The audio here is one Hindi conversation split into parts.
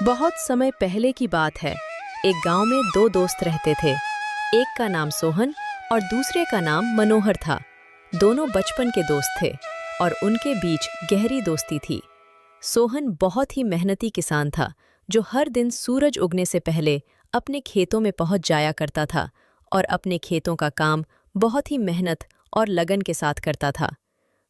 बहुत समय पहले की बात है। एक गांव में दो दोस्त रहते थे। एक का नाम सोहन और दूसरे का नाम मनोहर था। दोनों बचपन के दोस्त थे और उनके बीच गहरी दोस्ती थी। सोहन बहुत ही मेहनती किसान था, जो हर दिन सूरज उगने से पहले अपने खेतों में पहुंच जाया करता था और अपने खेतों का काम बहुत ही मेहनत और लगन के साथ करता था।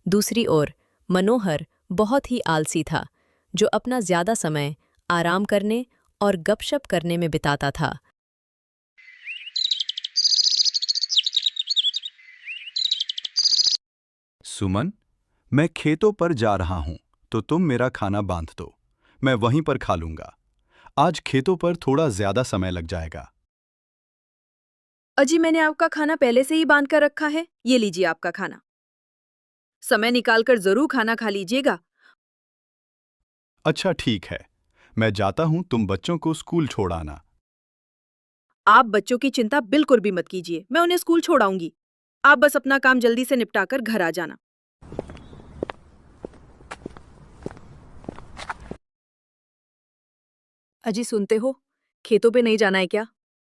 दूसरी ओर मनोहर बहुत ही आलसी था, जो अपना ज्यादा समय आराम करने और गपशप करने में बिताता था। सुमन, मैं खेतों पर जा रहा हूं, तो तुम मेरा खाना बांध दो। मैं वहीं पर खा लूंगा। आज खेतों पर थोड़ा ज्यादा समय लग जाएगा। अजी, मैंने आपका खाना पहले से ही बांध कर रखा है। ये लीजिए आपका खाना। समय निकालकर जरूर खाना खा लीजिएगा। अच्छा ठीक है, मैं जाता हूं। तुम बच्चों को स्कूल छोड़ आना। आप बच्चों की चिंता बिल्कुल भी मत कीजिए, मैं उन्हें स्कूल छोड़ाऊंगी। आप बस अपना काम जल्दी से निपटाकर घर आ जाना। अजी, सुनते हो? खेतों पे नहीं जाना है क्या?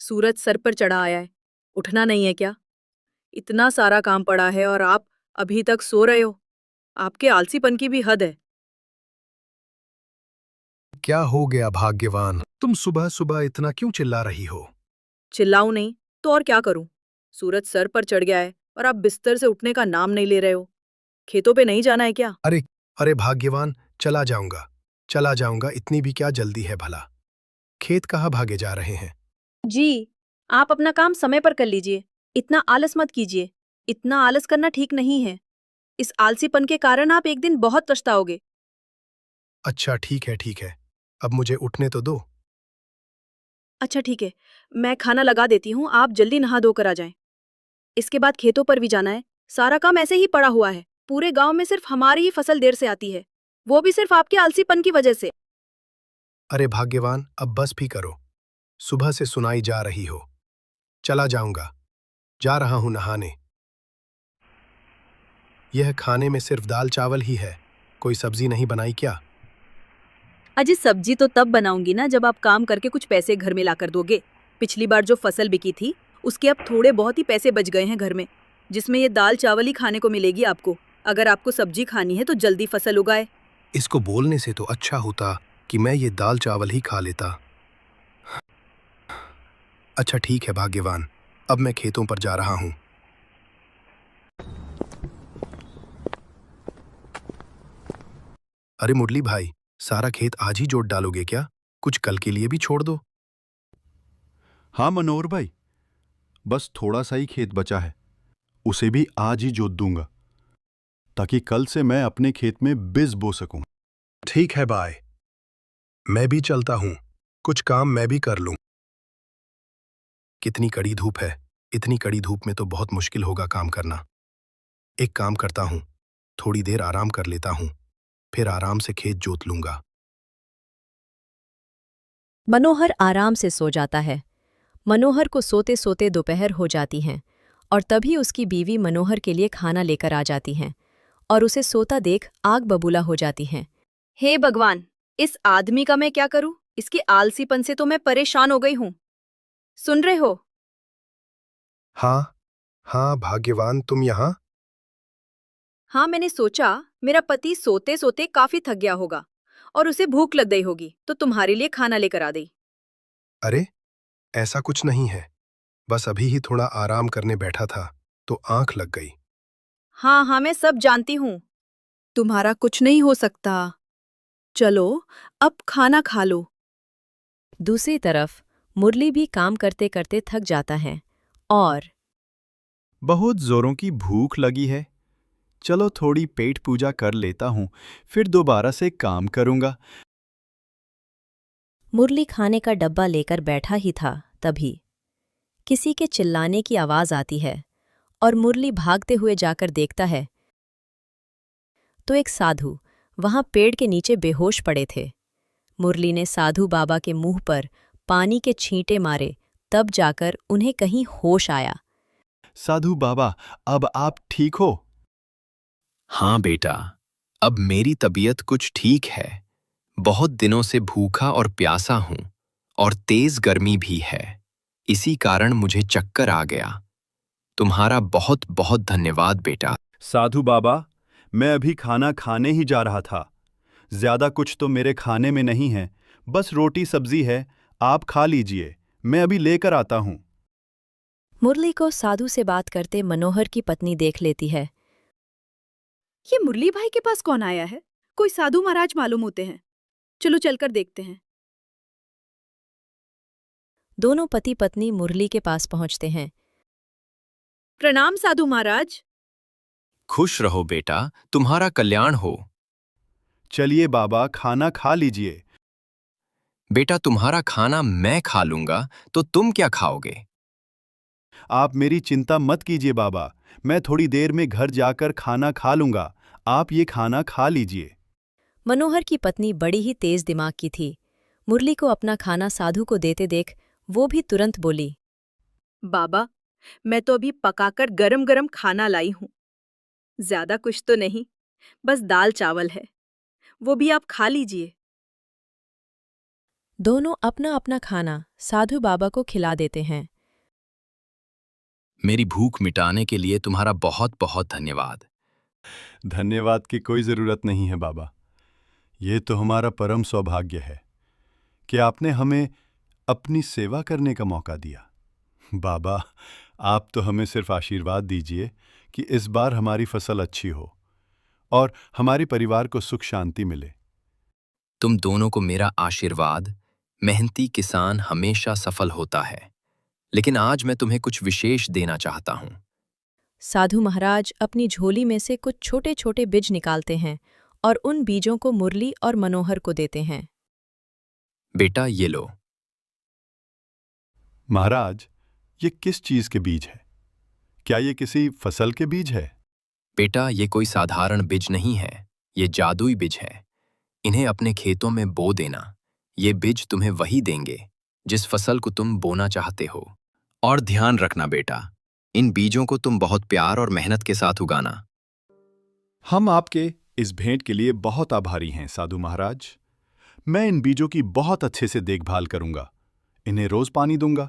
सूरज सर पर चढ़ा आया है। उठना नहीं है क्या? इतना सारा काम पड़ा है और आप अभी तक सो रहे हो। आपके आलसीपन की भी हद है। क्या हो गया भाग्यवान? तुम सुबह सुबह इतना क्यों चिल्ला रही हो? चिल्लाऊं नहीं तो और क्या करूं? सूरज सर पर चढ़ गया है और आप बिस्तर से उठने का नाम नहीं ले रहे हो। खेतों पे नहीं जाना है क्या? अरे अरे भाग्यवान, चला जाऊंगा, इतनी भी क्या जल्दी है भला? खेत कहाँ भागे जा रहे हैं? जी, आप अपना काम समय पर कर लीजिए। इतना आलस मत कीजिए। इतना आलस करना ठीक नहीं है। इस आलसीपन के कारण आप एक दिन बहुत पछताओगे। अच्छा ठीक है, अब मुझे उठने तो दो। अच्छा ठीक है, मैं खाना लगा देती हूँ, आप जल्दी नहा धोकर आ जाएं। इसके बाद खेतों पर भी जाना है। सारा काम ऐसे ही पड़ा हुआ है। पूरे गांव में सिर्फ हमारी ही फसल देर से आती है, वो भी सिर्फ आपके आलसीपन की वजह से। अरे भाग्यवान, अब बस भी करो। सुबह से सुनाई जा रही हो। चला जाऊंगा, जा रहा हूं नहाने। यह खाने में सिर्फ दाल चावल ही है, कोई सब्जी नहीं बनाई क्या? अजी, सब्जी तो तब बनाऊंगी ना जब आप काम करके कुछ पैसे घर में लाकर दोगे। पिछली बार जो फसल बिकी थी उसके अब थोड़े बहुत ही पैसे बच गए हैं घर में, जिसमें ये दाल चावल ही खाने को मिलेगी आपको। अगर आपको सब्जी खानी है तो जल्दी फसल उगाए। इसको बोलने से तो अच्छा होता कि मैं ये दाल चावल ही खा लेता। अच्छा ठीक है भाग्यवान, अब मैं खेतों पर जा रहा हूं। अरे मुरली भाई, सारा खेत आज ही जोत डालोगे क्या? कुछ कल के लिए भी छोड़ दो। हाँ मनोहर भाई, बस थोड़ा सा ही खेत बचा है। उसे भी आज ही जोत दूंगा, ताकि कल से मैं अपने खेत में बीज बो सकूं। ठीक है बाय, मैं भी चलता हूं। कुछ काम मैं भी कर लूं। कितनी कड़ी धूप है। इतनी कड़ी धूप में तो बहुत मुश्किल होगा काम करना। एक काम करता हूं, थोड़ी देर आराम कर लेता हूं, फिर आराम से खेत जोत लूंगा। मनोहर आराम से सो जाता है। मनोहर को सोते सोते दोपहर हो जाती हैं और तभी उसकी बीवी मनोहर के लिए खाना लेकर आ जाती हैं और उसे सोता देख आग बबूला हो जाती हैं। हे भगवान, इस आदमी का मैं क्या करूं? इसके आलसीपन से तो मैं परेशान हो गई हूं। सुन रहे हो? हाँ हाँ भाग्यवान, तुम यहाँ? हाँ, मैंने सोचा मेरा पति सोते सोते काफी थक गया होगा और उसे भूख लग गई होगी, तो तुम्हारे लिए खाना लेकर आ गई। अरे ऐसा कुछ नहीं है, बस अभी ही थोड़ा आराम करने बैठा था तो आंख लग गई। हाँ हाँ, मैं सब जानती हूँ। तुम्हारा कुछ नहीं हो सकता। चलो, अब खाना खा लो। दूसरी तरफ मुरली भी काम करते करते थक जाता है और बहुत जोरों की भूख लगी है। चलो थोड़ी पेट पूजा कर लेता हूं, फिर दोबारा से काम करूंगा। मुरली खाने का डब्बा लेकर बैठा ही था, तभी किसी के चिल्लाने की आवाज आती है और मुरली भागते हुए जाकर देखता है तो एक साधु वहां पेड़ के नीचे बेहोश पड़े थे। मुरली ने साधु बाबा के मुंह पर पानी के छींटे मारे, तब जाकर उन्हें कहीं होश आया। साधु बाबा, अब आप ठीक हो? हाँ बेटा, अब मेरी तबीयत कुछ ठीक है। बहुत दिनों से भूखा और प्यासा हूं और तेज गर्मी भी है। इसी कारण मुझे चक्कर आ गया। तुम्हारा बहुत बहुत धन्यवाद बेटा। साधु बाबा, मैं अभी खाना खाने ही जा रहा था। ज्यादा कुछ तो मेरे खाने में नहीं है, बस रोटी सब्जी है। आप खा लीजिए, मैं अभी लेकर आता हूँ। मुरली को साधु से बात करते मनोहर की पत्नी देख लेती है। ये मुरली भाई के पास कौन आया है? कोई साधु महाराज मालूम होते हैं। चलो चलकर देखते हैं। दोनों पति पत्नी मुरली के पास पहुंचते हैं। प्रणाम साधु महाराज। खुश रहो बेटा, तुम्हारा कल्याण हो। चलिए बाबा, खाना खा लीजिए। बेटा तुम्हारा खाना मैं खा लूंगा, तो तुम क्या खाओगे? आप मेरी चिंता मत कीजिए बाबा, मैं थोड़ी देर में घर जाकर खाना खा लूंगा। आप ये खाना खा लीजिए। मनोहर की पत्नी बड़ी ही तेज दिमाग की थी। मुरली को अपना खाना साधु को देते देख वो भी तुरंत बोली, बाबा, मैं तो अभी पकाकर गरम गरम खाना लाई हूं। ज्यादा कुछ तो नहीं, बस दाल चावल है, वो भी आप खा लीजिए। दोनों अपना अपना खाना साधु बाबा को खिला देते हैं। मेरी भूख मिटाने के लिए तुम्हारा बहुत बहुत धन्यवाद। धन्यवाद की कोई ज़रूरत नहीं है बाबा। ये तो हमारा परम सौभाग्य है कि आपने हमें अपनी सेवा करने का मौका दिया। बाबा, आप तो हमें सिर्फ आशीर्वाद दीजिए कि इस बार हमारी फसल अच्छी हो और हमारे परिवार को सुख शांति मिले। तुम दोनों को मेरा आशीर्वाद। मेहनती किसान हमेशा सफल होता है, लेकिन आज मैं तुम्हें कुछ विशेष देना चाहता हूं। साधु महाराज अपनी झोली में से कुछ छोटे छोटे बीज निकालते हैं और उन बीजों को मुरली और मनोहर को देते हैं। बेटा ये लो। महाराज, ये किस चीज़ के बीज है? क्या ये किसी फसल के बीज है? बेटा ये कोई साधारण बीज नहीं है, ये जादुई बीज है। इन्हें अपने खेतों में बो देना। ये बीज तुम्हें वही देंगे जिस फसल को तुम बोना चाहते हो। और ध्यान रखना बेटा, इन बीजों को तुम बहुत प्यार और मेहनत के साथ उगाना। हम आपके इस भेंट के लिए बहुत आभारी हैं साधु महाराज। मैं इन बीजों की बहुत अच्छे से देखभाल करूंगा, इन्हें रोज पानी दूंगा।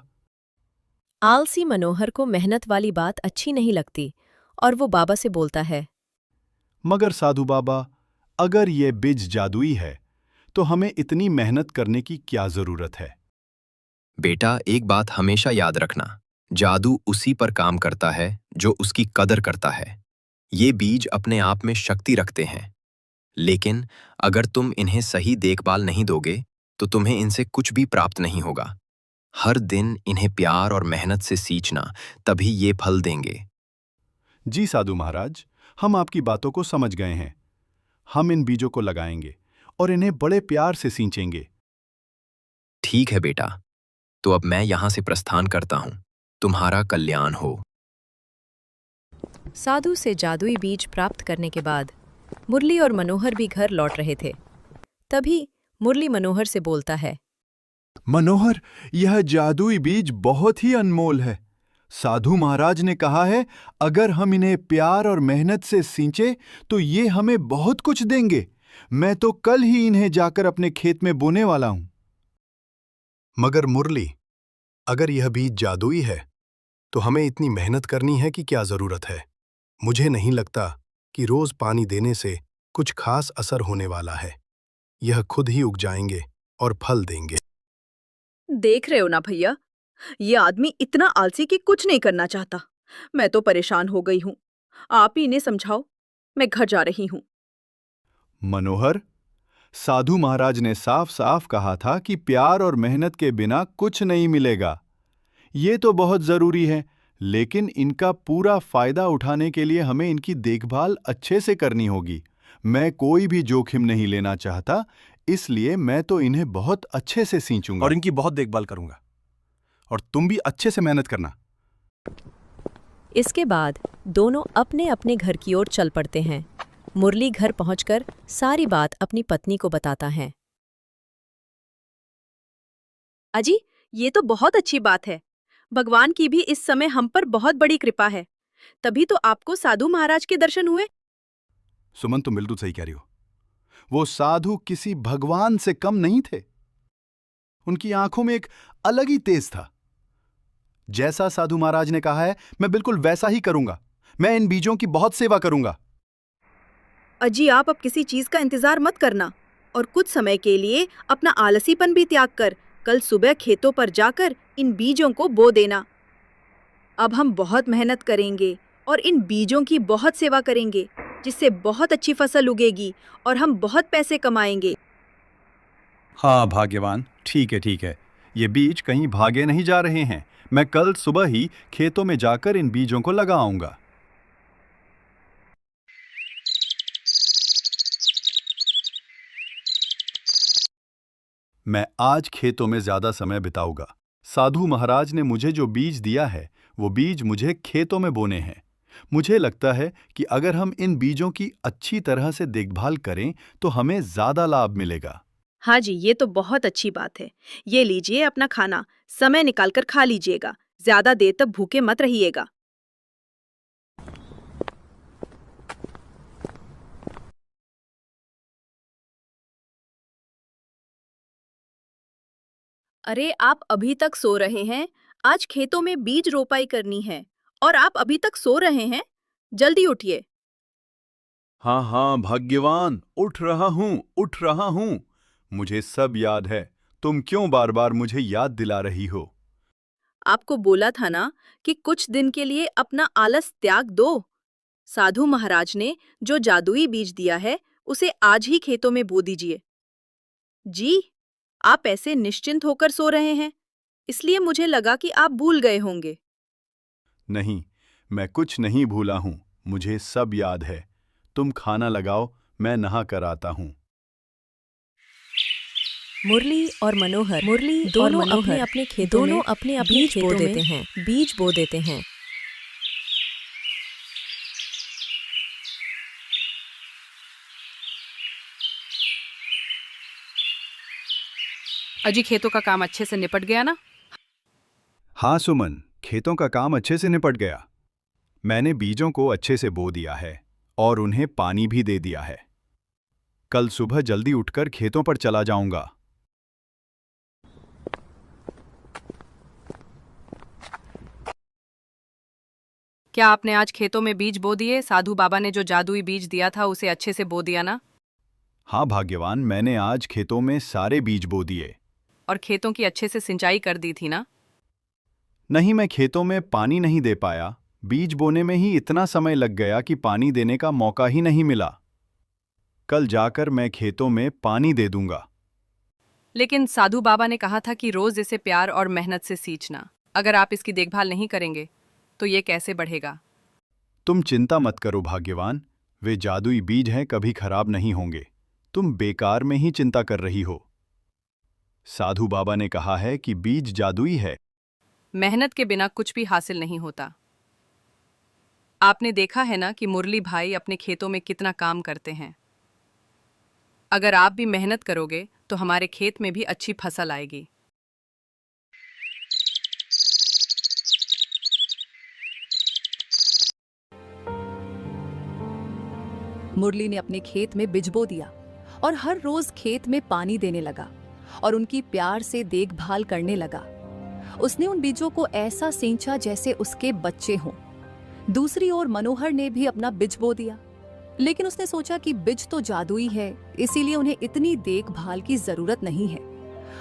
आलसी मनोहर को मेहनत वाली बात अच्छी नहीं लगती और वो बाबा से बोलता है, मगर साधु बाबा, अगर ये बीज जादुई है तो हमें इतनी मेहनत करने की क्या जरूरत है? बेटा एक बात हमेशा याद रखना, जादू उसी पर काम करता है जो उसकी कदर करता है। ये बीज अपने आप में शक्ति रखते हैं, लेकिन अगर तुम इन्हें सही देखभाल नहीं दोगे तो तुम्हें इनसे कुछ भी प्राप्त नहीं होगा। हर दिन इन्हें प्यार और मेहनत से सींचना, तभी ये फल देंगे। जी साधु महाराज, हम आपकी बातों को समझ गए हैं। हम इन बीजों को लगाएंगे और इन्हें बड़े प्यार से सींचेंगे। ठीक है बेटा, तो अब मैं यहां से प्रस्थान करता हूं। तुम्हारा कल्याण हो। साधु से जादुई बीज प्राप्त करने के बाद मुरली और मनोहर भी घर लौट रहे थे। तभी मुरली मनोहर से बोलता है, मनोहर, यह जादुई बीज बहुत ही अनमोल है। साधु महाराज ने कहा है, अगर हम इन्हें प्यार और मेहनत से सींचे तो ये हमें बहुत कुछ देंगे। मैं तो कल ही इन्हें जाकर अपने खेत में बोने वाला हूं। मगर मुरली, अगर यह बीज जादुई है तो हमें इतनी मेहनत करनी है कि क्या जरूरत है? मुझे नहीं लगता कि रोज पानी देने से कुछ खास असर होने वाला है। यह खुद ही उग जाएंगे और फल देंगे। देख रहे हो ना भैया, ये आदमी इतना आलसी कि कुछ नहीं करना चाहता। मैं तो परेशान हो गई हूँ। आप ही इन्हें समझाओ, मैं घर जा रही हूँ। मनोहर, साधु महाराज ने साफ साफ कहा था कि प्यार और मेहनत के बिना कुछ नहीं मिलेगा। ये तो बहुत जरूरी है, लेकिन इनका पूरा फायदा उठाने के लिए हमें इनकी देखभाल अच्छे से करनी होगी। मैं कोई भी जोखिम नहीं लेना चाहता, इसलिए मैं तो इन्हें बहुत अच्छे से सींचूंगा और इनकी बहुत देखभाल करूंगा। और तुम भी अच्छे से मेहनत करना। इसके बाद दोनों अपने अपने घर की ओर चल पड़ते हैं। मुरली घर पहुंचकर सारी बात अपनी पत्नी को बताता है। अजी, ये तो बहुत अच्छी बात है। भगवान की भी इस समय हम पर बहुत बड़ी कृपा है, तभी तो आपको साधु महाराज के दर्शन हुए। सुमन, तुम बिल्कुल सही कह रही हो। वो साधु किसी भगवान से कम नहीं थे। उनकी आंखों में एक अलग ही तेज था। जैसा साधु महाराज ने कहा है, मैं बिल्कुल वैसा ही करूंगा। मैं इन बीजों की बहुत सेवा करूंगा। अजी, आप अब किसी चीज का इंतजार मत करना और कुछ समय के लिए अपना आलसीपन भी त्याग कर कल सुबह खेतों पर जाकर इन बीजों को बो देना। अब हम बहुत मेहनत करेंगे और इन बीजों की बहुत सेवा करेंगे, जिससे बहुत अच्छी फसल उगेगी और हम बहुत पैसे कमाएंगे। हाँ भाग्यवान, ठीक है ठीक है। ये बीज कहीं भागे नहीं जा रहे हैं। मैं कल सुबह ही खेतों में जाकर इन बीजों को लगा आऊंगा। मैं आज खेतों में ज्यादा समय बिताऊंगा। साधु महाराज ने मुझे जो बीज दिया है, वो बीज मुझे खेतों में बोने हैं। मुझे लगता है कि अगर हम इन बीजों की अच्छी तरह से देखभाल करें तो हमें ज्यादा लाभ मिलेगा। हाँ जी, ये तो बहुत अच्छी बात है। ये लीजिए अपना खाना, समय निकालकर खा लीजिएगा। ज्यादा देर तक भूखे मत रहिएगा। अरे, आप अभी तक सो रहे हैं? आज खेतों में बीज रोपाई करनी है और आप अभी तक सो रहे हैं? जल्दी उठिए। हाँ हाँ भाग्यवान, उठ रहा हूँ। मुझे सब याद है। तुम क्यों बार बार मुझे याद दिला रही हो? आपको बोला था ना कि कुछ दिन के लिए अपना आलस त्याग दो। साधु महाराज ने जो जादुई बीज दिया है, उसे आज ही खेतों में बो दीजिए। जी, आप ऐसे निश्चिंत होकर सो रहे हैं, इसलिए मुझे लगा कि आप भूल गए होंगे। नहीं, मैं कुछ नहीं भूला हूँ। मुझे सब याद है। तुम खाना लगाओ, मैं नहा कर आता हूँ। मुरली और मनोहर दोनों अपने अपने खेतों में बीज बो देते हैं। अजी, खेतों का काम अच्छे से निपट गया ना? हाँ सुमन, खेतों का काम अच्छे से निपट गया। मैंने बीजों को अच्छे से बो दिया है और उन्हें पानी भी दे दिया है। कल सुबह जल्दी उठकर खेतों पर चला जाऊंगा। क्या आपने आज खेतों में बीज बो दिए? साधु बाबा ने जो जादुई बीज दिया था, उसे अच्छे से बो दिया ना? हाँ भाग्यवान, मैंने आज खेतों में सारे बीज बो दिए। और खेतों की अच्छे से सिंचाई कर दी थी ना? नहीं, मैं खेतों में पानी नहीं दे पाया। बीज बोने में ही इतना समय लग गया कि पानी देने का मौका ही नहीं मिला। कल जाकर मैं खेतों में पानी दे दूंगा। लेकिन साधु बाबा ने कहा था कि रोज इसे प्यार और मेहनत से सींचना। अगर आप इसकी देखभाल नहीं करेंगे तो ये कैसे बढ़ेगा? तुम चिंता मत करो भाग्यवान, वे जादुई बीज हैं, कभी खराब नहीं होंगे। तुम बेकार में ही चिंता कर रही हो। साधु बाबा ने कहा है कि बीज जादुई है। मेहनत के बिना कुछ भी हासिल नहीं होता। आपने देखा है ना कि मुरली भाई अपने खेतों में कितना काम करते हैं। अगर आप भी मेहनत करोगे तो हमारे खेत में भी अच्छी फसल आएगी। मुरली ने अपने खेत में बीज बो दिया और हर रोज खेत में पानी देने लगा और उनकी प्यार से देखभाल करने लगा। उसने उन बीजों को ऐसा सींचा जैसे उसके बच्चे हों। दूसरी ओर मनोहर ने भी अपना बीज बो दिया, लेकिन उसने सोचा कि बीज तो जादुई है, इसीलिए उन्हें इतनी देखभाल की जरूरत नहीं है।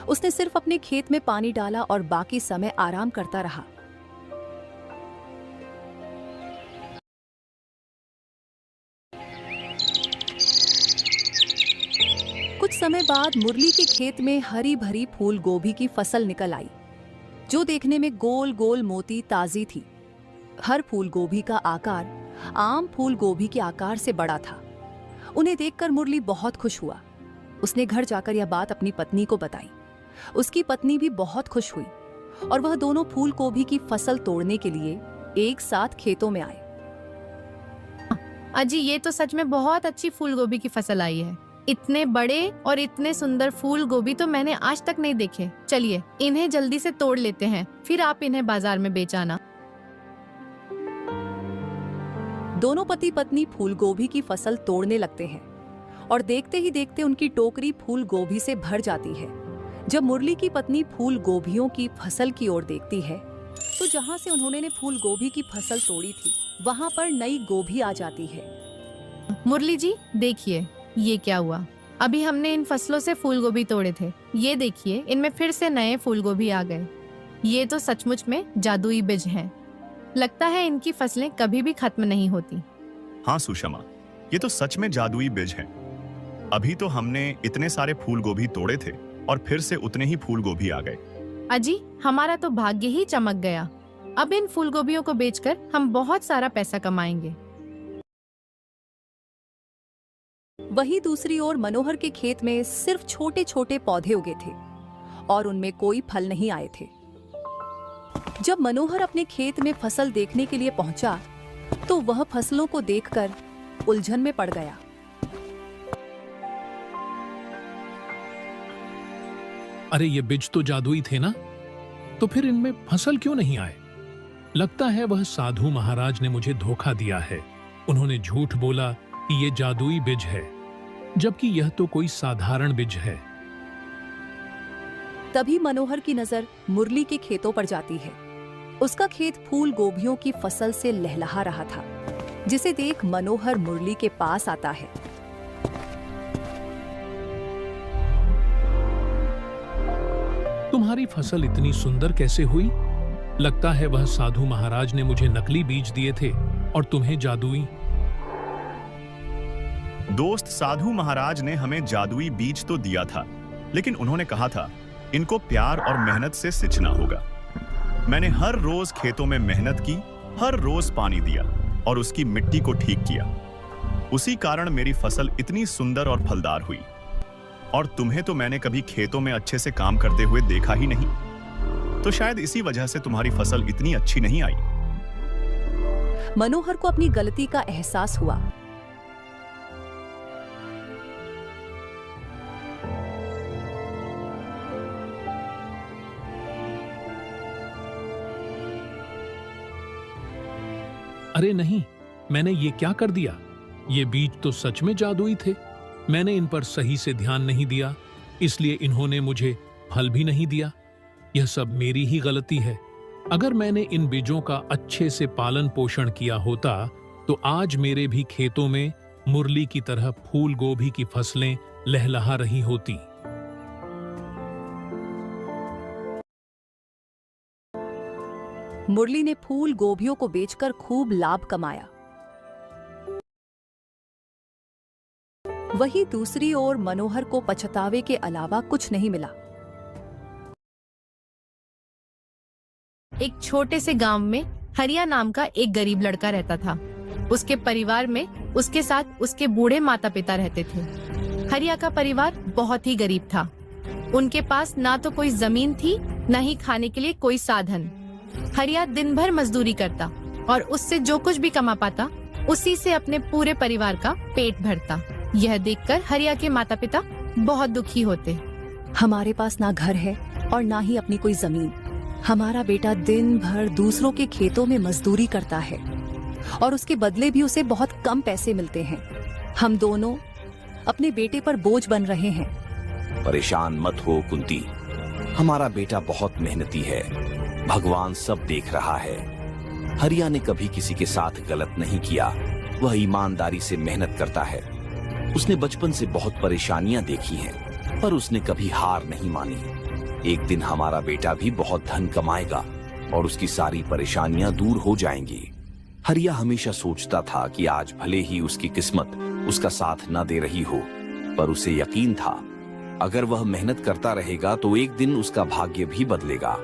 उसने सिर्फ अपने खेत में पानी डाला और बाकी समय आराम करता रहा। कुछ समय बाद मुरली के खेत में हरी भरी फूल गोभी की फसल निकल आई, जो देखने में गोल गोल मोती ताजी थी। हर फूल गोभी का आकार आम फूल गोभी के आकार से बड़ा था। उन्हें देखकर मुरली बहुत खुश हुआ। उसने घर जाकर यह बात अपनी पत्नी को बताई। उसकी पत्नी भी बहुत खुश हुई और वह दोनों फूल गोभी की फसल तोड़ने के लिए एक साथ खेतों में आए। अजी, ये तो सच में बहुत अच्छी फूल गोभी की फसल आई है। इतने बड़े और इतने सुंदर फूल गोभी तो मैंने आज तक नहीं देखे। चलिए इन्हें जल्दी से तोड़ लेते हैं, फिर आप इन्हें बाजार में बेचाना। दोनों पति पत्नी फूल गोभी की फसल तोड़ने लगते हैं और देखते ही देखते उनकी टोकरी फूल गोभी से भर जाती है। जब मुरली की पत्नी फूल गोभियों की फसल की ओर देखती है तो जहाँ से उन्होंने फूल गोभी की फसल तोड़ी थी वहाँ पर नई गोभी आ जाती है। मुरली जी देखिए ये क्या हुआ। अभी हमने इन फसलों से फूल गोभी तोड़े थे, ये देखिए इनमें फिर से नए फूल गोभी आ गए। ये तो सचमुच में जादुई बीज हैं। लगता है इनकी फसलें कभी भी खत्म नहीं होती। हाँ सुषमा, ये तो सच में जादुई बीज हैं। अभी तो हमने इतने सारे फूल गोभी तोड़े थे और फिर से उतने ही फूल गोभी आ गए। अजी हमारा तो भाग्य ही चमक गया। अब इन फूल गोभियों को बेचकर हम बहुत सारा पैसा कमाएंगे। वहीं दूसरी ओर मनोहर के खेत में सिर्फ छोटे छोटे पौधे उगे थे और उनमें कोई फल नहीं आए थे। जब मनोहर अपने खेत में फसल देखने के लिए पहुंचा तो वह फसलों को देखकर उलझन में पड़ गया। अरे ये बीज तो जादुई थे ना, तो फिर इनमें फसल क्यों नहीं आए? लगता है वह साधु महाराज ने मुझे धोखा दिया है। उन्होंने झूठ बोला कि ये जादुई बीज है, जबकि यह तो कोई साधारण बीज है। तभी मनोहर की नजर मुरली के खेतों पर जाती है। उसका खेत फूल गोभियों की फसल से लहलहा रहा था, जिसे देख मनोहर मुरली के पास आता है। तुम्हारी फसल इतनी सुंदर कैसे हुई? लगता है वह साधु महाराज ने मुझे नकली बीज दिए थे और तुम्हें जादुई। दोस्त, साधु महाराज ने हमें जादुई बीज तो दिया था, लेकिन उन्होंने कहा था इनको प्यार और मेहनत से सिंचना होगा। मैंने हर रोज खेतों में मेहनत की, हर रोज पानी दिया और उसकी मिट्टी को ठीक किया। उसी कारण मेरी फसल इतनी सुंदर और फलदार हुई। और तुम्हें तो मैंने कभी खेतों में अच्छे से काम करते हुए देखा ही नहीं, तो शायद इसी वजह से तुम्हारी फसल इतनी अच्छी नहीं आई। मनोहर को अपनी गलती का एहसास हुआ। अरे नहीं, मैंने ये क्या कर दिया? ये बीज तो सच में जादुई थे। मैंने इन पर सही से ध्यान नहीं दिया, इसलिए इन्होंने मुझे फल भी नहीं दिया। यह सब मेरी ही गलती है। अगर मैंने इन बीजों का अच्छे से पालन पोषण किया होता तो आज मेरे भी खेतों में मुरली की तरह फूल गोभी की फसलें लहलहा रही होती। मुरली ने फूल गोभियों को बेचकर खूब लाभ कमाया। वहीं दूसरी ओर मनोहर को पछतावे के अलावा कुछ नहीं मिला। एक छोटे से गांव में हरिया नाम का एक गरीब लड़का रहता था। उसके परिवार में उसके साथ उसके बूढ़े माता पिता रहते थे। हरिया का परिवार बहुत ही गरीब था। उनके पास ना तो कोई जमीन थी, न ही खाने के लिए कोई साधन। हरिया दिन भर मजदूरी करता और उससे जो कुछ भी कमा पाता उसी से अपने पूरे परिवार का पेट भरता। यह देखकर हरिया के माता पिता बहुत दुखी होते। हमारे पास ना घर है और ना ही अपनी कोई जमीन। हमारा बेटा दिन भर दूसरों के खेतों में मजदूरी करता है और उसके बदले भी उसे बहुत कम पैसे मिलते हैं। हम दोनों अपने बेटे पर बोझ बन रहे हैं। परेशान मत हो कुंती, हमारा बेटा बहुत मेहनती है। भगवान सब देख रहा है। हरिया ने कभी किसी के साथ गलत नहीं किया। वह ईमानदारी से मेहनत करता है। उसने बचपन से बहुत परेशानियां देखी हैं, पर उसने कभी हार नहीं मानी। एक दिन हमारा बेटा भी बहुत धन कमाएगा और उसकी सारी परेशानियां दूर हो जाएंगी। हरिया हमेशा सोचता था कि आज भले ही उसकी किस्मत उसका साथ न दे रही हो, पर उसे यकीन था अगर वह मेहनत करता रहेगा तो एक दिन उसका भाग्य भी बदलेगा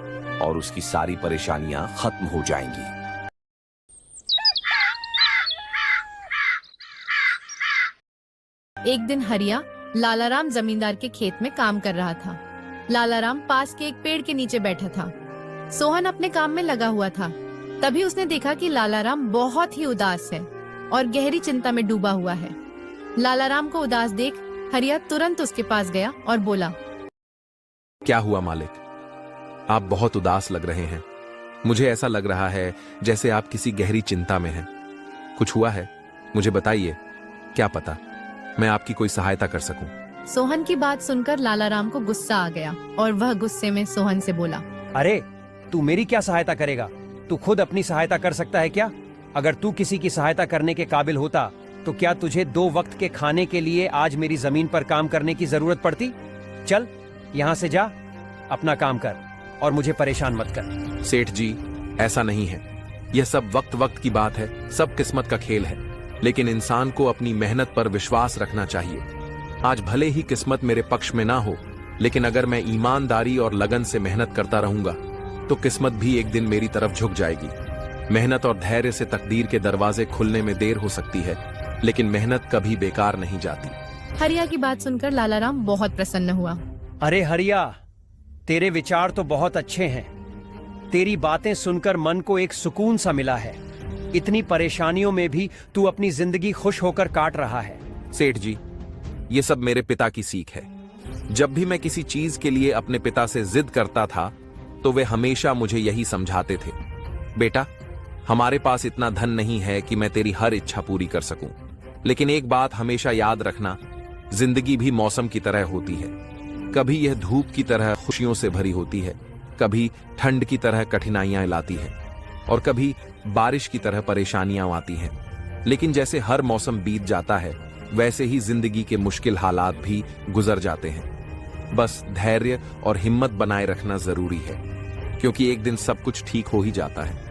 और उसकी सारी परेशानियां खत्म हो जाएंगी। एक दिन हरिया लालाराम जमींदार के खेत में काम कर रहा था। लालाराम पास के एक पेड़ के नीचे बैठा था। सोहन अपने काम में लगा हुआ था। तभी उसने देखा कि लालाराम बहुत ही उदास है और गहरी चिंता में डूबा हुआ है। लालाराम को उदास देख हरिया तुरंत उसके पास गया और बोला, क्या हुआ मालिक? आप बहुत उदास लग रहे हैं। मुझे ऐसा लग रहा है जैसे आप किसी गहरी चिंता में हैं। कुछ हुआ है? मुझे बताइए, क्या पता मैं आपकी कोई सहायता कर सकूं। सोहन की बात सुनकर लालाराम को गुस्सा आ गया और वह गुस्से में सोहन से बोला, अरे तू मेरी क्या सहायता करेगा? तू खुद अपनी सहायता कर सकता है क्या? अगर तू किसी की सहायता करने के काबिल होता तो क्या तुझे 2 वक्त के खाने के लिए आज मेरी जमीन पर काम करने की जरूरत पड़ती? चल यहाँ से जा, अपना काम कर और मुझे परेशान मत कर। सेठ जी, ऐसा नहीं है। यह सब वक्त वक्त की बात है, सब किस्मत का खेल है। लेकिन इंसान को अपनी मेहनत पर विश्वास रखना चाहिए। आज भले ही किस्मत मेरे पक्ष में ना हो, लेकिन अगर मैं ईमानदारी और लगन से मेहनत करता रहूंगा तो किस्मत भी एक दिन मेरी तरफ झुक जाएगी। मेहनत और धैर्य से तकदीर के दरवाजे खुलने में देर हो सकती है, लेकिन मेहनत कभी बेकार नहीं जाती। हरिया की बात सुनकर लालाराम बहुत प्रसन्न हुआ। अरे हरिया, तेरे विचार तो बहुत अच्छे हैं। तेरी बातें सुनकर मन को एक सुकून सा मिला है। इतनी परेशानियों में भी तू अपनी जिंदगी खुश होकर काट रहा है। सेठ जी, ये सब मेरे पिता की सीख है। जब भी मैं किसी चीज के लिए अपने पिता से जिद करता था तो वे हमेशा मुझे यही समझाते थे, बेटा, हमारे पास इतना धन नहीं है कि मैं तेरी हर इच्छा पूरी कर सकूं, लेकिन एक बात हमेशा याद रखना, जिंदगी भी मौसम की तरह होती है। कभी यह धूप की तरह खुशियों से भरी होती है, कभी ठंड की तरह कठिनाइयां लाती है और कभी बारिश की तरह परेशानियां आती हैं। लेकिन जैसे हर मौसम बीत जाता है, वैसे ही जिंदगी के मुश्किल हालात भी गुजर जाते हैं। बस धैर्य और हिम्मत बनाए रखना जरूरी है, क्योंकि एक दिन सब कुछ ठीक हो ही जाता है।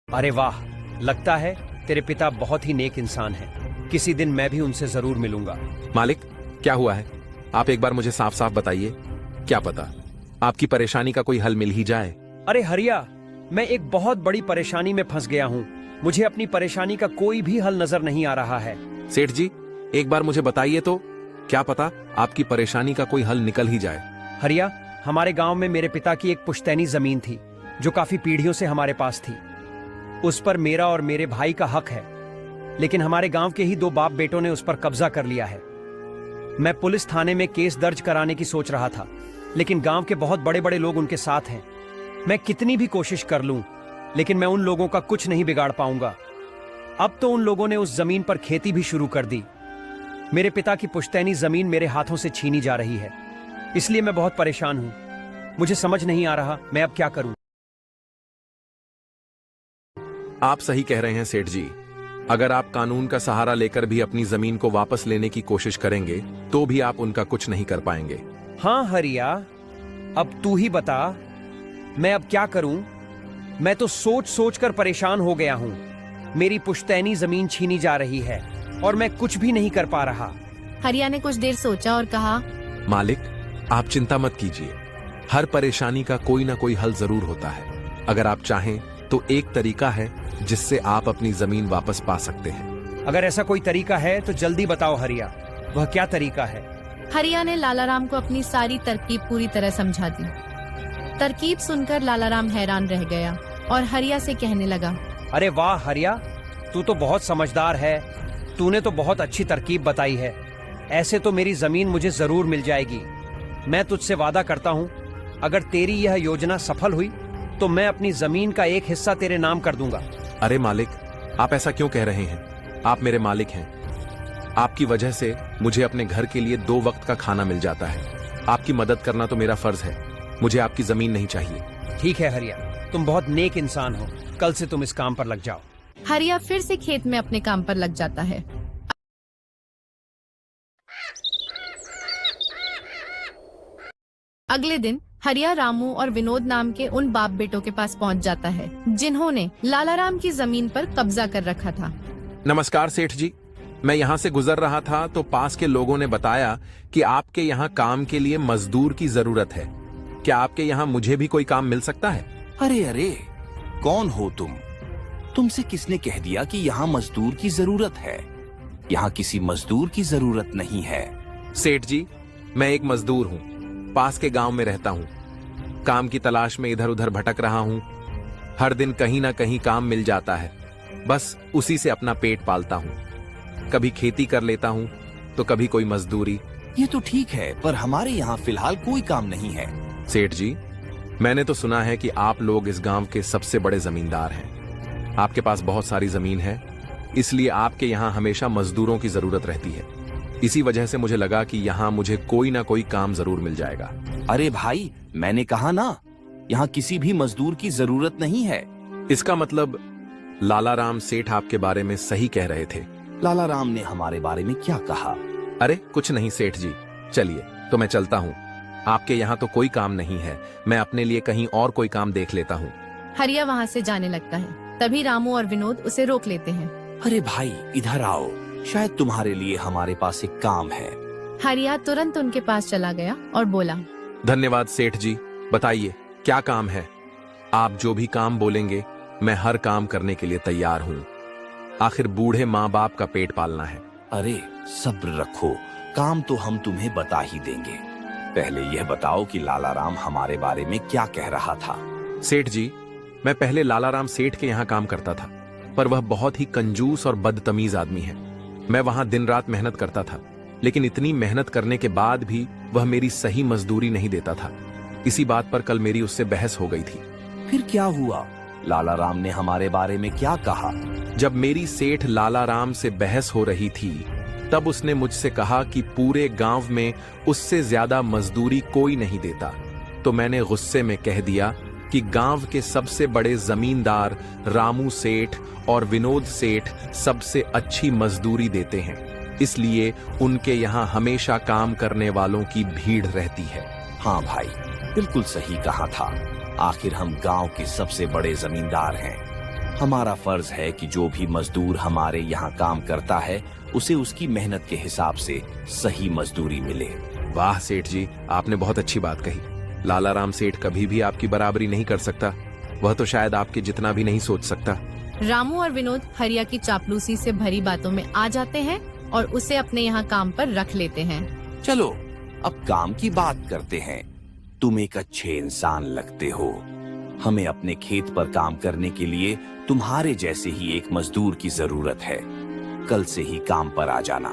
अरे वाह, लगता है तेरे पिता बहुत ही नेक इंसान हैं। किसी दिन मैं भी उनसे जरूर मिलूंगा। मालिक, क्या हुआ है? आप एक बार मुझे साफ साफ बताइए। क्या पता आपकी परेशानी का कोई हल मिल ही जाए। अरे हरिया, मैं एक बहुत बड़ी परेशानी में फंस गया हूँ। मुझे अपनी परेशानी का कोई भी हल नजर नहीं आ रहा है। सेठ जी, एक बार मुझे बताइए तो, क्या पता आपकी परेशानी का कोई हल निकल ही जाए। हरिया, हमारे गांव में मेरे पिता की एक पुश्तैनी जमीन थी जो काफी पीढ़ियों से हमारे पास थी। उस पर मेरा और मेरे भाई का हक है, लेकिन हमारे गांव के ही 2 बाप बेटों ने उस पर कब्जा कर लिया है। मैं पुलिस थाने में केस दर्ज कराने की सोच रहा था, लेकिन गांव के बहुत बड़े बड़े लोग उनके साथ हैं। मैं कितनी भी कोशिश कर लूं, लेकिन मैं उन लोगों का कुछ नहीं बिगाड़ पाऊंगा। अब तो उन लोगों ने उस जमीन पर खेती भी शुरू कर दी। मेरे पिता की पुश्तैनी जमीन मेरे हाथों से छीनी जा रही है, इसलिए मैं बहुत परेशान हूं। मुझे समझ नहीं आ रहा मैं अब क्या करूं। आप सही कह रहे हैं सेठ जी। अगर आप कानून का सहारा लेकर भी अपनी जमीन को वापस लेने की कोशिश करेंगे तो भी आप उनका कुछ नहीं कर पाएंगे। हाँ हरिया, अब तू ही बता, मैं अब क्या करूं? मैं तो सोच सोच कर परेशान हो गया हूं। मेरी पुश्तैनी जमीन छीनी जा रही है और मैं कुछ भी नहीं कर पा रहा। हरिया ने कुछ देर सोचा और कहा, मालिक, आप चिंता मत कीजिए। हर परेशानी का कोई ना कोई हल जरूर होता है। अगर आप चाहें तो एक तरीका है जिससे आप अपनी जमीन वापस पा सकते हैं। अगर ऐसा कोई तरीका है तो जल्दी बताओ हरिया, वह क्या तरीका है? हरिया ने लालाराम को अपनी सारी तरकीब पूरी तरह समझा दी। तरकीब सुनकर लालाराम हैरान रह गया और हरिया से कहने लगा, अरे वाह हरिया, तू तो बहुत समझदार है। तूने तो बहुत अच्छी तरकीब बताई है। ऐसे तो मेरी जमीन मुझे जरूर मिल जाएगी। मैं तुझसे वादा करता हूँ, अगर तेरी यह योजना सफल हुई तो मैं अपनी जमीन का एक हिस्सा तेरे नाम कर दूंगा। अरे मालिक, आप ऐसा क्यों कह रहे हैं? आप मेरे मालिक हैं। आपकी वजह से मुझे अपने घर के लिए 2 वक्त का खाना मिल जाता है। आपकी मदद करना तो मेरा फर्ज है। मुझे आपकी जमीन नहीं चाहिए। ठीक है हरिया, तुम बहुत नेक इंसान हो। कल से तुम इस काम पर लग जाओ। हरिया फिर से खेत में अपने काम पर लग जाता है। अगले दिन हरिया रामू और विनोद नाम के उन बाप बेटों के पास पहुंच जाता है जिन्होंने लालाराम की जमीन पर कब्जा कर रखा था। नमस्कार सेठ जी, मैं यहाँ से गुजर रहा था तो पास के लोगों ने बताया कि आपके यहाँ काम के लिए मजदूर की जरूरत है। क्या आपके यहाँ मुझे भी कोई काम मिल सकता है? अरे अरे, कौन हो तुम? तुमसे किसने कह दिया कि यहाँ मजदूर की जरूरत है? यहाँ किसी मजदूर की जरूरत नहीं है। सेठ जी, मैं एक मजदूर हूँ, पास के गांव में रहता हूँ। काम की तलाश में इधर उधर भटक रहा हूँ। हर दिन कहीं ना कहीं काम मिल जाता है, बस उसी से अपना पेट पालता हूँ। कभी खेती कर लेता हूँ तो कभी कोई मजदूरी। ये तो ठीक है, पर हमारे यहाँ फिलहाल कोई काम नहीं है। सेठ जी, मैंने तो सुना है कि आप लोग इस गांव के सबसे बड़े जमींदार हैं। आपके पास बहुत सारी जमीन है। इसलिए आपके यहाँ हमेशा मजदूरों की जरूरत रहती है। इसी वजह से मुझे लगा कि यहाँ मुझे कोई ना कोई काम जरूर मिल जाएगा। अरे भाई, मैंने कहा ना, यहाँ किसी भी मजदूर की जरूरत नहीं है। इसका मतलब लाला राम सेठ आपके बारे में सही कह रहे थे। लाला राम ने हमारे बारे में क्या कहा? अरे कुछ नहीं सेठ जी, चलिए तो मैं चलता हूँ। आपके यहाँ तो कोई काम नहीं है, मैं अपने लिए कहीं और कोई काम देख लेता हूँ। हरिया वहाँ से जाने लगता है। तभी रामू और विनोद उसे रोक लेते हैं। अरे भाई, इधर आओ, शायद तुम्हारे लिए हमारे पास एक काम है। हरिया तुरंत उनके पास चला गया और बोला, धन्यवाद सेठ जी, बताइए क्या काम है? आप जो भी काम बोलेंगे मैं हर काम करने के लिए तैयार हूँ। आखिर बूढ़े माँ बाप का पेट पालना है। अरे सब्र रखो, काम तो हम तुम्हें बता ही देंगे। पहले यह बताओ कि लाला राम हमारे बारे में क्या कह रहा था? सेठ जी, मैं पहले लाला राम सेठ के यहाँ काम करता था, पर वह बहुत ही कंजूस और बदतमीज आदमी है। मैं वहाँ दिन रात मेहनत करता था, लेकिन इतनी मेहनत करने के बाद भी वह मेरी सही मजदूरी नहीं देता था। इसी बात पर कल मेरी उससे बहस हो गई थी। फिर क्या हुआ? लाला राम ने हमारे बारे में क्या कहा? जब मेरी सेठ लाला राम से बहस हो रही थी, तब उसने मुझसे कहा कि पूरे गांव में उससे ज्यादा मजदूरी कोई नहीं देता। तो मैंने गुस्से में कह दिया कि गांव के सबसे बड़े जमींदार रामू सेठ और विनोद सेठ सबसे अच्छी मजदूरी देते हैं, इसलिए उनके यहाँ हमेशा काम करने वालों की भीड़ रहती है। हाँ भाई, बिल्कुल सही कहा था। आखिर हम गांव के सबसे बड़े जमींदार हैं। हमारा फर्ज है कि जो भी मजदूर हमारे यहाँ काम करता है उसे उसकी मेहनत के हिसाब से सही मजदूरी मिले। वाह सेठ जी, आपने बहुत अच्छी बात कही। लाला राम सेठ कभी भी आपकी बराबरी नहीं कर सकता, वह तो शायद आपके जितना भी नहीं सोच सकता। रामू और विनोद हरिया की चापलूसी से भरी बातों में आ जाते हैं और उसे अपने यहाँ काम पर रख लेते हैं। चलो अब काम की बात करते हैं। तुम एक अच्छे इंसान लगते हो। हमें अपने खेत पर काम करने के लिए तुम्हारे जैसे ही एक मजदूर की जरूरत है। कल से ही काम पर आ जाना।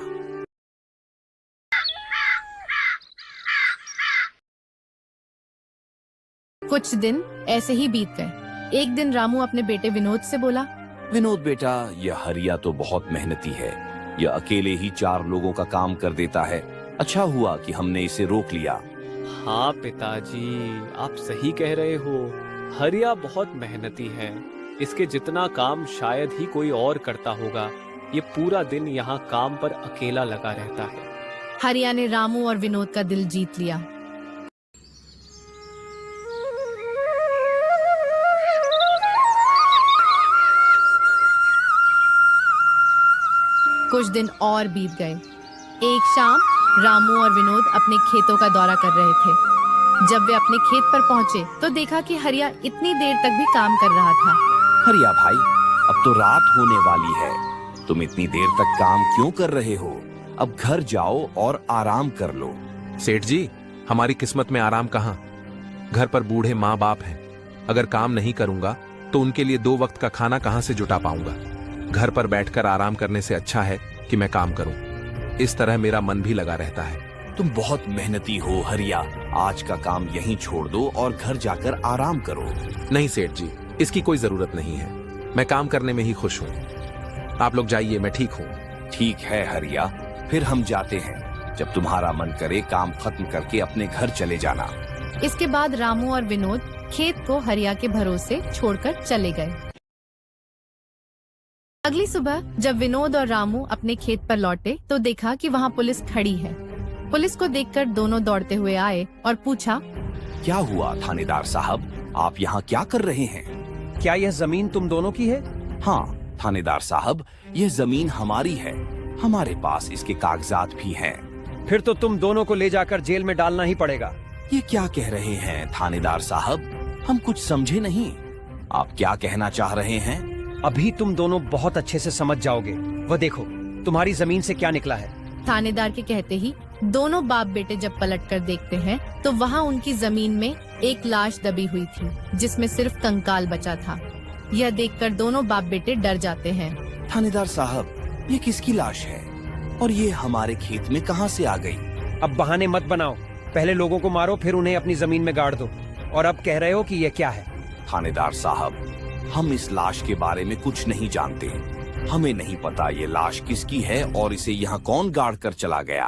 कुछ दिन ऐसे ही बीत गए। एक दिन रामू अपने बेटे विनोद से बोला, विनोद बेटा, यह हरिया तो बहुत मेहनती है। यह अकेले ही 4 लोगों का काम कर देता है। अच्छा हुआ कि हमने इसे रोक लिया। हाँ पिताजी, आप सही कह रहे हो। हरिया बहुत मेहनती है। इसके जितना काम शायद ही कोई और करता होगा। ये पूरा दिन यहाँ काम पर अकेला लगा रहता है। हरिया ने रामू और विनोद का दिल जीत लिया। कुछ दिन और बीत गए। एक शाम रामू और विनोद अपने खेतों का दौरा कर रहे थे। जब वे अपने खेत पर पहुंचे तो देखा कि हरिया इतनी देर तक भी काम कर रहा था। हरिया भाई, अब तो रात होने वाली है। तुम इतनी देर तक काम क्यों कर रहे हो? अब घर जाओ और आराम कर लो। सेठ जी, हमारी किस्मत में आराम कहाँ? घर पर बूढ़े माँ बाप हैं। अगर काम नहीं करूंगा तो उनके लिए 2 वक्त का खाना कहाँ से जुटा पाऊंगा? घर पर बैठकर आराम करने से अच्छा है कि मैं काम करूं। इस तरह मेरा मन भी लगा रहता है। तुम बहुत मेहनती हो हरिया। आज का काम यहीं छोड़ दो और घर जाकर आराम करो। नहीं सेठ जी, इसकी कोई जरूरत नहीं है। मैं काम करने में ही खुश हूँ। आप लोग जाइए, मैं ठीक हूँ। ठीक है हरिया, फिर हम जाते हैं। जब तुम्हारा मन करे काम खत्म करके अपने घर चले जाना। इसके बाद रामू और विनोद खेत को हरिया के भरोसे छोड़कर चले गए। अगली सुबह जब विनोद और रामू अपने खेत पर लौटे तो देखा कि वहाँ पुलिस खड़ी है। पुलिस को देखकर दोनों दौड़ते हुए आए और पूछा, क्या हुआ थानेदार साहब, आप यहाँ क्या कर रहे हैं? क्या यह जमीन तुम दोनों की है? हाँ थानेदार साहब, यह जमीन हमारी है। हमारे पास इसके कागजात भी हैं। फिर तो तुम दोनों को ले जाकर जेल में डालना ही पड़ेगा। ये क्या कह रहे हैं थानेदार साहब? हम कुछ समझे नहीं। आप क्या कहना चाह रहे हैं? अभी तुम दोनों बहुत अच्छे से समझ जाओगे। वह देखो, तुम्हारी जमीन से क्या निकला है। थानेदार के कहते ही दोनों बाप बेटे जब पलटकर देखते हैं तो वहाँ उनकी जमीन में एक लाश दबी हुई थी, जिसमें सिर्फ कंकाल बचा था। यह देखकर दोनों बाप बेटे डर जाते हैं। थानेदार साहब, ये किसकी लाश है और ये हमारे खेत में कहाँ से आ गई? अब बहाने मत बनाओ। पहले लोगों को मारो, फिर उन्हें अपनी जमीन में गाड़ दो। और अब कह रहे हो कि ये क्या है? थानेदार साहब, हम इस लाश के बारे में कुछ नहीं जानते। हमें नहीं पता ये लाश किसकी है और इसे यहाँ कौन गाड़ कर चला गया।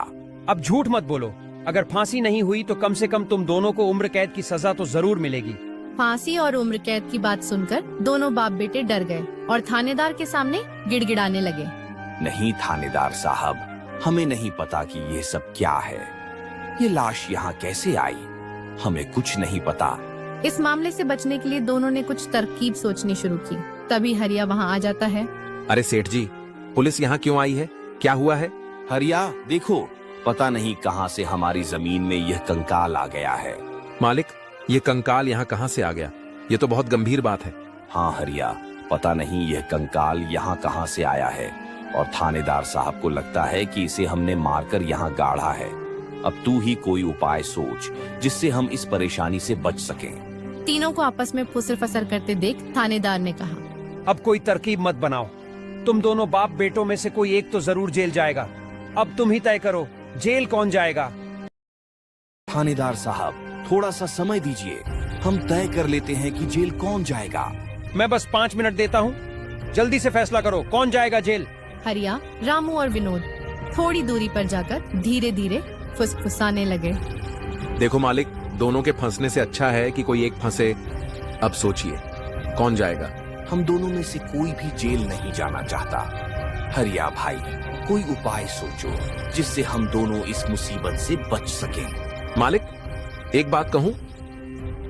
अब झूठ मत बोलो। अगर फांसी नहीं हुई तो कम से कम तुम दोनों को उम्र कैद की सजा तो जरूर मिलेगी। फांसी और उम्र कैद की बात सुनकर दोनों बाप बेटे डर गए और थानेदार के सामने गिड़गिड़ाने लगे। नहीं थानेदार साहब, हमें नहीं पता कि ये सब क्या है। ये लाश यहाँ कैसे आई, हमें कुछ नहीं पता। इस मामले से बचने के लिए दोनों ने कुछ तरकीब सोचनी शुरू की। तभी हरिया वहाँ आ जाता है। अरे सेठ जी, पुलिस यहाँ क्यों आई है? क्या हुआ है? हरिया देखो, पता नहीं कहाँ से हमारी जमीन में यह कंकाल आ गया है। मालिक, ये कंकाल यहाँ कहाँ से आ गया? ये तो बहुत गंभीर बात है। हाँ हरिया, पता नहीं यह कंकाल यहाँ कहाँ से आया है और थानेदार साहब को लगता है कि इसे हमने मारकर यहाँ गाड़ा है। अब तू ही कोई उपाय सोच जिससे हम इस परेशानी से बच सकें। तीनों को आपस में फुसर फसर करते देख थानेदार ने कहा, अब कोई तरकीब मत बनाओ। तुम दोनों बाप बेटों में से कोई एक तो जरूर जेल जाएगा। अब तुम ही तय करो, जेल कौन जाएगा। थानेदार साहब, थोड़ा सा समय दीजिए, हम तय कर लेते हैं कि जेल कौन जाएगा। मैं बस 5 मिनट देता हूँ, जल्दी से फैसला करो, कौन जाएगा जेल। हरिया, रामू और विनोद थोड़ी दूरी पर जाकर धीरे धीरे फुसफुसाने लगे। देखो मालिक, दोनों के फंसने से अच्छा है कि कोई एक फंसे। अब सोचिए, कौन जाएगा? हम दोनों में से कोई भी जेल नहीं जाना चाहता। हरिया भाई, कोई उपाय सोचो जिससे हम दोनों इस मुसीबत से बच सकें। मालिक, एक बात कहूं,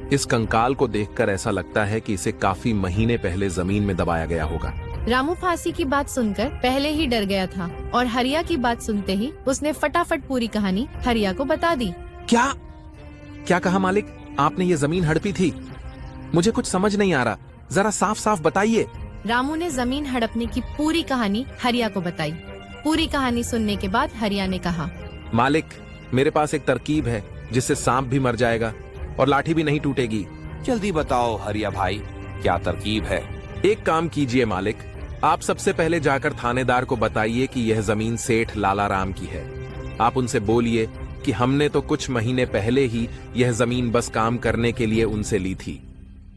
इस कंकाल को देखकर ऐसा लगता है कि इसे काफी महीने पहले जमीन में दबाया गया होगा। रामू फांसी की बात सुनकर पहले ही डर गया था और हरिया की बात सुनते ही उसने फटाफट पूरी कहानी हरिया को बता दी। क्या क्या कहा मालिक? आपने ये जमीन हड़पी थी? मुझे कुछ समझ नहीं आ रहा, जरा साफ साफ बताइए। रामू ने जमीन हड़पने की पूरी कहानी हरिया को बताई। पूरी कहानी सुनने के बाद हरिया ने कहा, मालिक, मेरे पास एक तरकीब है जिससे सांप भी मर जाएगा और लाठी भी नहीं टूटेगी। जल्दी बताओ हरिया भाई, क्या तरकीब है? एक काम कीजिए मालिक, आप सबसे पहले जाकर थानेदार को बताइए कि यह जमीन सेठ लाला राम की है। आप उनसे बोलिए कि हमने तो कुछ महीने पहले ही यह जमीन बस काम करने के लिए उनसे ली थी,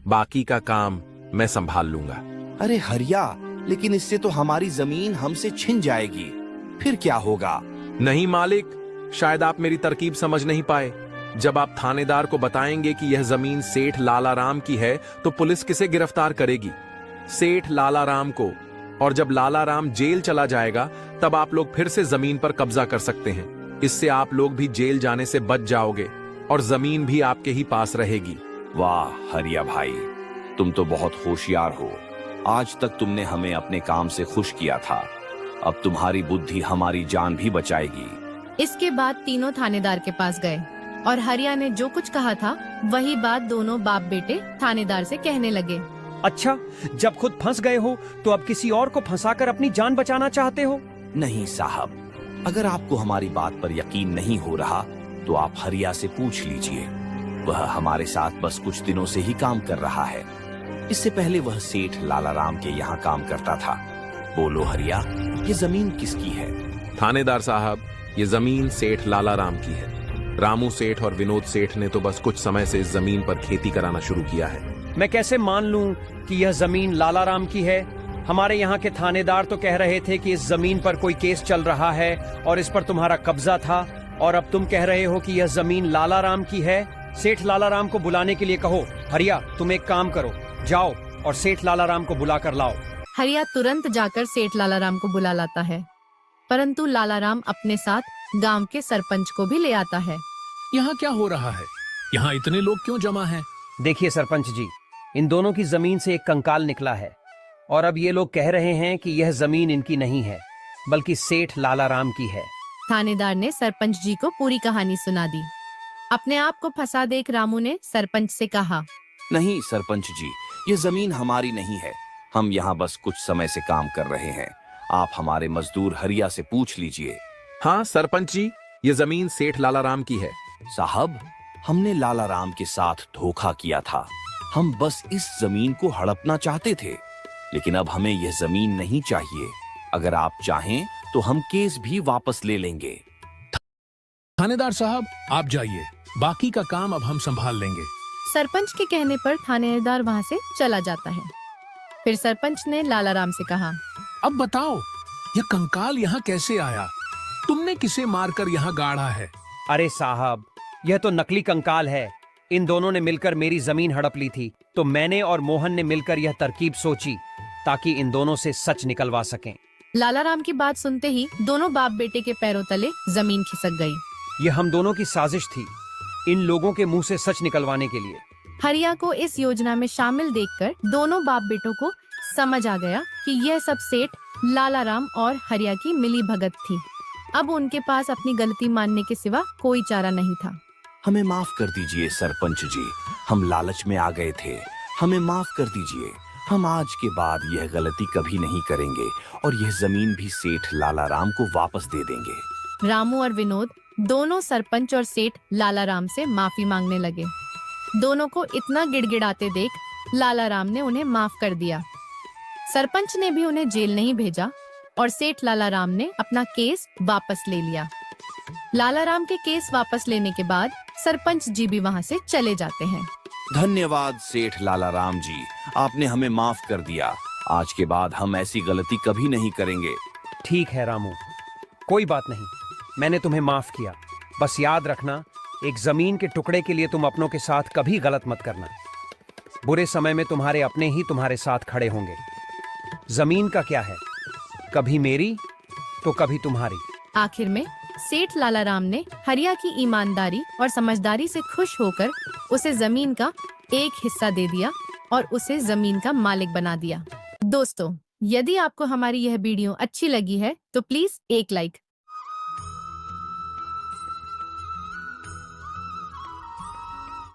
बाकी का काम मैं संभाल लूंगा। अरे हरिया, लेकिन इससे तो हमारी जमीन हमसे छिन जाएगी, फिर क्या होगा? नहीं मालिक, शायद आप मेरी तरकीब समझ नहीं पाए। जब आप थानेदार को बताएंगे कि यह जमीन सेठ लाला राम की है तो पुलिस किसे गिरफ्तार करेगी? सेठ लाला राम को। और जब लाला राम जेल चला जाएगा तब आप लोग फिर से जमीन पर कब्जा कर सकते हैं। इससे आप लोग भी जेल जाने से बच जाओगे और जमीन भी आपके ही पास रहेगी। वाह हरिया भाई, तुम तो बहुत होशियार हो। आज तक तुमने हमें अपने काम से खुश किया था, अब तुम्हारी बुद्धि हमारी जान भी बचाएगी। इसके बाद तीनों थानेदार के पास गए और हरिया ने जो कुछ कहा था वही बात दोनों बाप बेटे थानेदार से कहने लगे। अच्छा, जब खुद फंस गए हो तो अब किसी और को फंसाकर अपनी जान बचाना चाहते हो? नहीं साहब, अगर आपको हमारी बात पर यकीन नहीं हो रहा तो आप हरिया से पूछ लीजिए। वह हमारे साथ बस कुछ दिनों से ही काम कर रहा है। इससे पहले वह सेठ लाला राम के यहाँ काम करता था। बोलो हरिया, ये जमीन किसकी है? थानेदार साहब, ये जमीन सेठ लाला राम की है। रामू सेठ और विनोद सेठ ने तो बस कुछ समय से इस जमीन पर खेती कराना शुरू किया है। मैं कैसे मान लूं कि यह जमीन लाला राम की है? हमारे यहाँ के थानेदार तो कह रहे थे कि इस जमीन पर कोई केस चल रहा है और इस पर तुम्हारा कब्जा था, और अब तुम कह रहे हो कि यह जमीन लाला राम की है। सेठ लाला राम को बुलाने के लिए कहो। हरिया, तुम एक काम करो, जाओ और सेठ लाला राम को बुला कर लाओ। हरिया तुरंत जाकर सेठ लाला राम को बुला लाता है, परंतु लाला राम अपने साथ गांव के सरपंच को भी ले आता है। यहाँ क्या हो रहा है? यहाँ इतने लोग क्यों जमा हैं? देखिए सरपंच जी, इन दोनों की जमीन से एक कंकाल निकला है और अब ये लोग कह रहे हैं कि यह जमीन इनकी नहीं है बल्कि सेठ लाला राम की है। थानेदार ने सरपंच जी को पूरी कहानी सुना दी। अपने आप को फंसा देख रामू ने सरपंच से कहा, नहीं सरपंच जी, ये जमीन हमारी नहीं है। हम यहाँ बस कुछ समय से काम कर रहे हैं। आप हमारे मजदूर हरिया से पूछ लीजिए। हाँ सरपंच जी, ये जमीन सेठ लाला राम की है। साहब, हमने लाला राम के साथ धोखा किया था। हम बस इस जमीन को हड़पना चाहते थे, लेकिन अब हमें यह जमीन नहीं चाहिए। अगर आप चाहें तो हम केस भी वापस ले लेंगे। थानेदार साहब, आप जाइए, बाकी का काम अब हम संभाल लेंगे। सरपंच के कहने पर थानेदार वहां से चला जाता है। फिर सरपंच ने लाला राम से कहा, अब बताओ, यह कंकाल यहाँ कैसे आया? तुमने किसे मारकर यहाँ गाड़ा है? अरे साहब, यह तो नकली कंकाल है। इन दोनों ने मिलकर मेरी जमीन हड़प ली थी, तो मैंने और मोहन ने मिलकर यह तरकीब सोची ताकि इन दोनों से सच निकलवा सकें। लालाराम की बात सुनते ही दोनों बाप बेटे के पैरों तले जमीन खिसक गई। यह हम दोनों की साजिश थी, इन लोगों के मुंह से सच निकलवाने के लिए। हरिया को इस योजना में शामिल देखकर दोनों बाप बेटों को समझ आ गया कि यह सब सेठ लालाराम और हरिया की मिली भगत थी। अब उनके पास अपनी गलती मानने के सिवा कोई चारा नहीं था। हमें माफ कर दीजिए सरपंच जी, हम लालच में आ गए थे, हमें माफ कर दीजिए। हम आज के बाद यह गलती कभी नहीं करेंगे और यह जमीन भी सेठ लालाराम को वापस दे देंगे। रामू और विनोद दोनों सरपंच और सेठ लालाराम से माफी मांगने लगे। दोनों को इतना गिड़गिड़ाते देख लालाराम ने उन्हें माफ कर दिया। सरपंच ने भी उन्हें जेल नहीं भेजा और सेठ लालाराम ने अपना केस वापस ले लिया। लालाराम के केस वापस लेने के बाद सरपंच जी भी वहाँ से चले जाते हैं। धन्यवाद सेठ लालाराम जी, आपने हमें माफ कर दिया। आज के बाद हम ऐसी गलती कभी नहीं करेंगे। ठीक है रामू, कोई बात नहीं, मैंने तुम्हें माफ किया। बस याद रखना, एक जमीन के टुकड़े के लिए तुम अपनों के साथ कभी गलत मत करना। बुरे समय में तुम्हारे अपने ही तुम्हारे साथ खड़े होंगे। जमीन का क्या है, कभी मेरी तो कभी तुम्हारी। आखिर में सेठ लालाराम ने हरिया की ईमानदारी और समझदारी से खुश होकर उसे जमीन का एक हिस्सा दे दिया और उसे जमीन का मालिक बना दिया। दोस्तों, यदि आपको हमारी यह वीडियो अच्छी लगी है तो प्लीज एक लाइक,